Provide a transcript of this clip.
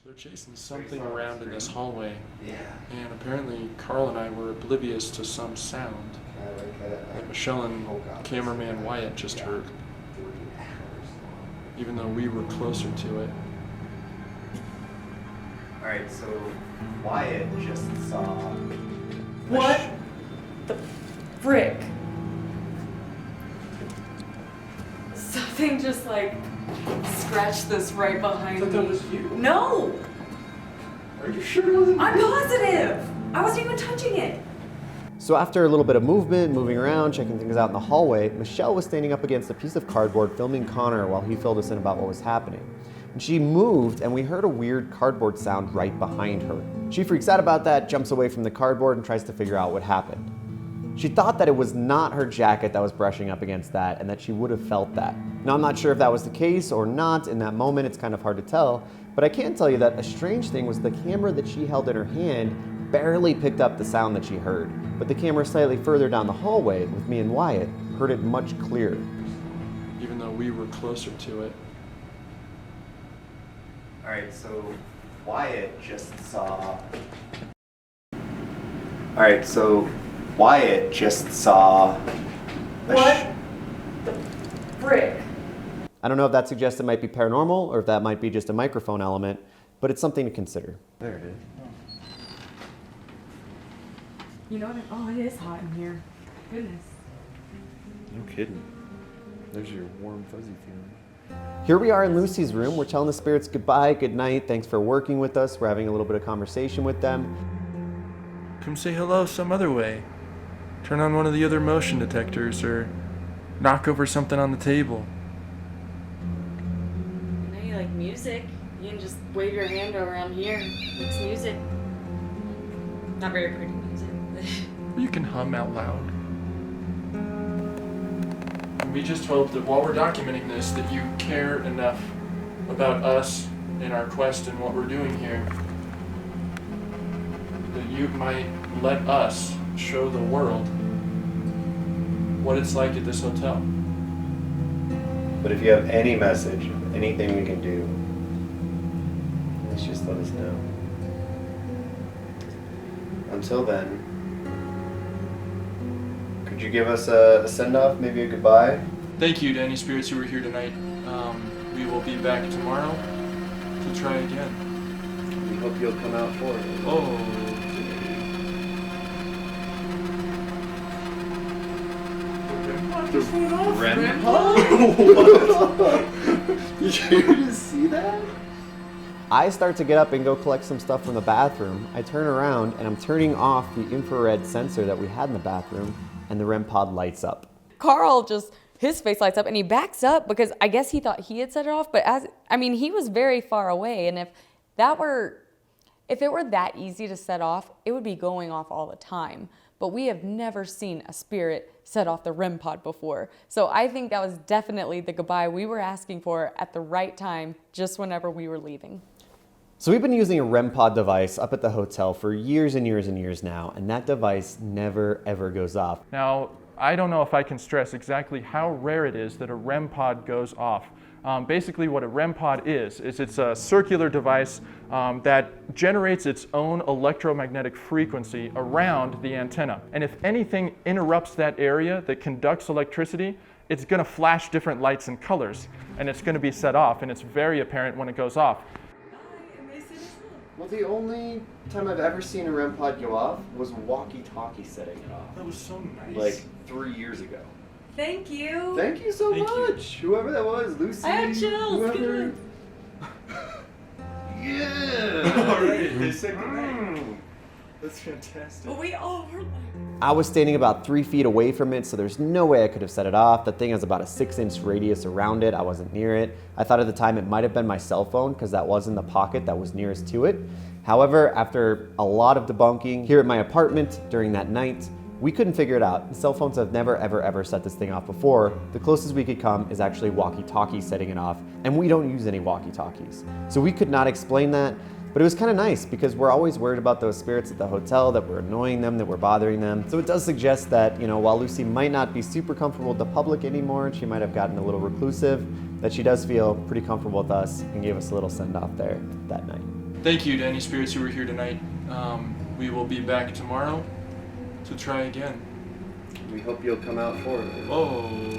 They're chasing something around in this hallway. Yeah. And apparently Carl and I were oblivious to some sound that Michelle and cameraman Wyatt just heard. Even though we were closer to it. Alright, so Wyatt just saw... What the frick? Something just like scratched this right behind me. I thought that was you. No! Are you sure it wasn't I'm you? positive! I wasn't even touching it. So after a little bit of movement, moving around, checking things out in the hallway, Michelle was standing up against a piece of cardboard filming Connor while he filled us in about what was happening. And she moved and we heard a weird cardboard sound right behind her. She freaks out about that, jumps away from the cardboard and tries to figure out what happened. She thought that it was not her jacket that was brushing up against that and that she would have felt that. Now I'm not sure if that was the case or not in that moment, it's kind of hard to tell, but I can tell you that a strange thing was the camera that she held in her hand barely picked up the sound that she heard, but the camera slightly further down the hallway with me and Wyatt heard it much clearer. Even though we were closer to it. Alright, so Wyatt just saw... Alright, so Wyatt just saw... What the frick? I don't know if that suggests it might be paranormal or if that might be just a microphone element, but it's something to consider. There it is. You know what? Oh, it is hot in here. Goodness. No kidding. There's your warm, fuzzy feeling. Here we are in Lucy's room. We're telling the spirits goodbye, good night, thanks for working with us. We're having a little bit of conversation with them. Come say hello some other way. Turn on one of the other motion detectors or knock over something on the table. I know you like music. You can just wave your hand around here. It's music. Not very pretty music. You can hum out loud. And we just hope that while we're documenting this, that you care enough about us and our quest and what we're doing here, that you might let us show the world what it's like at this hotel. But if you have any message, anything we can do, let's just let us know. Until then, could you give us a send-off, maybe a goodbye? Thank you to any spirits who were here tonight. We will be back tomorrow to try again. We hope you'll come out for it. Oh. REM pod? What? You didn't see that? I start to get up and go collect some stuff from the bathroom. I turn around and I'm turning off the infrared sensor that we had in the bathroom and the REM pod lights up. Carl just, his face lights up and he backs up because I guess he thought he had set it off, but he was very far away, and if it were that easy to set off, it would be going off all the time. But we have never seen a spirit set off the REM pod before. So I think that was definitely the goodbye we were asking for at the right time, just whenever we were leaving. So we've been using a REM pod device up at the hotel for years and years and years now, and that device never ever goes off. Now, I don't know if I can stress exactly how rare it is that a REM pod goes off. Basically what a REM pod is it's a circular device that generates its own electromagnetic frequency around the antenna. And if anything interrupts that area that conducts electricity, it's going to flash different lights and colors, and it's going to be set off, and it's very apparent when it goes off. Well, the only time I've ever seen a REM pod go off was walkie-talkie setting it off. That was so nice. Like 3 years ago. Thank you. Thank you so much. Whoever that was, Lucy. I have chills. Whoever. Yeah. All right, they said goodnight. That's fantastic. But we all were like... I was standing about 3 feet away from it, so there's no way I could have set it off. The thing has about a 6-inch radius around it. I wasn't near it. I thought at the time it might have been my cell phone because that was in the pocket that was nearest to it. However, after a lot of debunking here at my apartment during that night, we couldn't figure it out. Cell phones have never, ever set this thing off before. The closest we could come is actually walkie-talkie setting it off, and we don't use any walkie-talkies. So we could not explain that, but it was kind of nice because we're always worried about those spirits at the hotel, that we're annoying them, that we're bothering them. So it does suggest that, while Lucy might not be super comfortable with the public anymore, and she might have gotten a little reclusive, that she does feel pretty comfortable with us and gave us a little send-off there that night. thank you to any spirits who were here tonight. We will be back tomorrow to try again. We hope you'll come out for it. Oh.